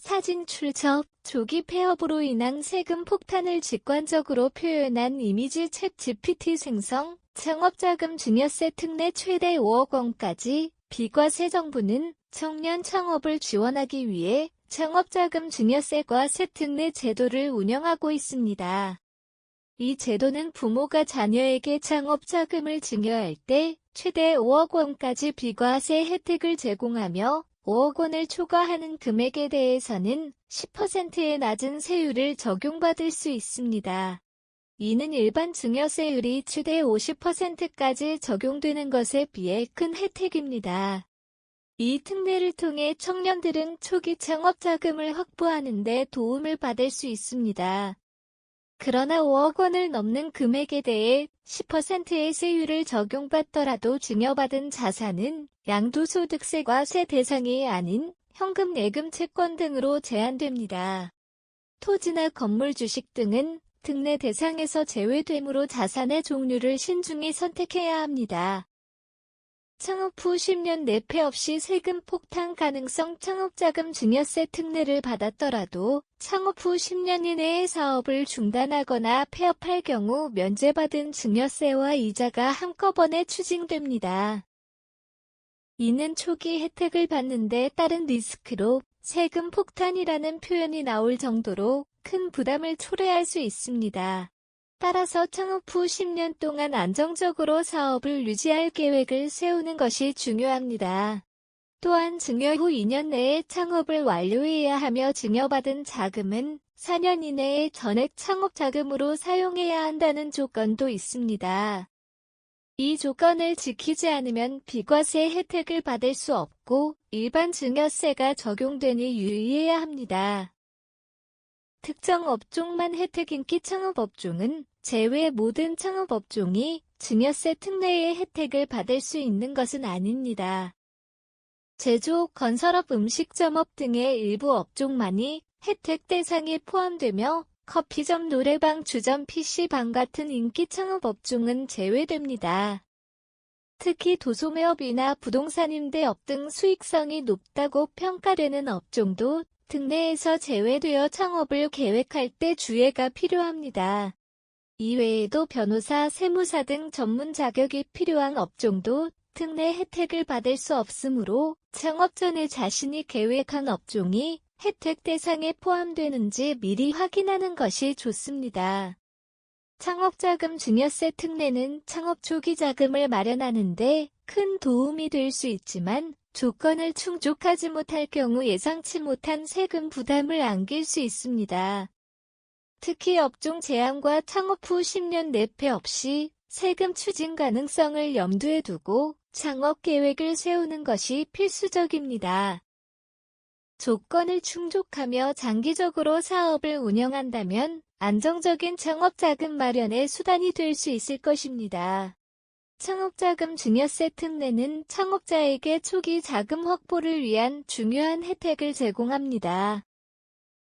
사진 출처, 조기 폐업으로 인한 세금 폭탄을 직관적으로 표현한 이미지 챗 GPT 생성, 창업자금 증여세 특례 최대 5억 원까지. 비과세 정부는 청년 창업을 지원하기 위해 창업자금 증여세과 세특례 제도를 운영하고 있습니다. 이 제도는 부모가 자녀에게 창업자금을 증여할 때 최대 5억 원까지 비과세 혜택을 제공하며 5억 원을 초과하는 금액에 대해서는 10%의 낮은 세율을 적용받을 수 있습니다. 이는 일반 증여세율이 최대 50%까지 적용되는 것에 비해 큰 혜택입니다. 이 특례를 통해 청년들은 초기 창업 자금을 확보하는 데 도움을 받을 수 있습니다. 그러나 5억 원을 넘는 금액에 대해 10%의 세율을 적용받더라도 증여받은 자산은 양도소득세과 세 대상이 아닌 현금, 예금, 채권 등으로 제한됩니다. 토지나 건물, 주식 등은 특례 대상에서 제외되므로 자산의 종류를 신중히 선택해야 합니다. 창업 후 10년 내 폐업 시 세금 폭탄 가능성. 창업자금 증여세 특례를 받았더라도 창업 후 10년 이내에 사업을 중단하거나 폐업할 경우 면제받은 증여세와 이자가 한꺼번에 추징됩니다. 이는 초기 혜택을 받는 데 따른 리스크로 세금 폭탄이라는 표현이 나올 정도로 큰 부담을 초래할 수 있습니다. 따라서 창업 후 10년 동안 안정적으로 사업을 유지할 계획을 세우는 것이 중요합니다. 또한 증여 후 2년 내에 창업을 완료해야 하며 증여받은 자금은 4년 이내에 전액 창업자금으로 사용해야 한다는 조건도 있습니다. 이 조건을 지키지 않으면 비과세 혜택을 받을 수 없고 일반 증여세가 적용되니 유의해야 합니다. 특정 업종만 혜택. 인기 창업업종은 제외. 모든 창업업종이 증여세 특례의 혜택을 받을 수 있는 것은 아닙니다. 제조업, 건설업, 음식점업 등의 일부 업종만이 혜택 대상에 포함되며 커피점, 노래방, 주점, PC방 같은 인기 창업업종은 제외됩니다. 특히 도소매업이나 부동산 임대업 등 수익성이 높다고 평가되는 업종도 특례에서 제외되어 창업을 계획할 때 주의가 필요합니다. 이외에도 변호사, 세무사 등 전문 자격이 필요한 업종도 특례 혜택을 받을 수 없으므로 창업 전에 자신이 계획한 업종이 혜택 대상에 포함되는지 미리 확인하는 것이 좋습니다. 창업자금 증여세 특례는 창업 초기 자금을 마련하는 데 큰 도움이 될 수 있지만 조건을 충족하지 못할 경우 예상치 못한 세금 부담을 안길 수 있습니다. 특히 업종 제한과 창업 후 10년 내 폐업 시 세금 추징 가능성을 염두에 두고 창업 계획을 세우는 것이 필수적입니다. 조건을 충족하며 장기적으로 사업을 운영한다면 안정적인 창업자금 마련의 수단이 될 수 있을 것입니다. 창업자금 증여세 특례는 창업자에게 초기 자금 확보를 위한 중요한 혜택을 제공합니다.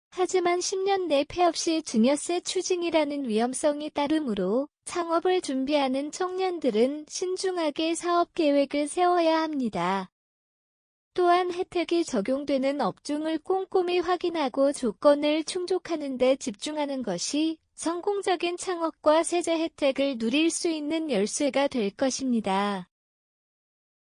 하지만 10년 내 폐업 시 증여세 추징이라는 위험성이 따르므로 창업을 준비하는 청년들은 신중하게 사업 계획을 세워야 합니다. 또한 혜택이 적용되는 업종을 꼼꼼히 확인하고 조건을 충족하는 데 집중하는 것이 성공적인 창업과 세제 혜택을 누릴 수 있는 열쇠가 될 것입니다.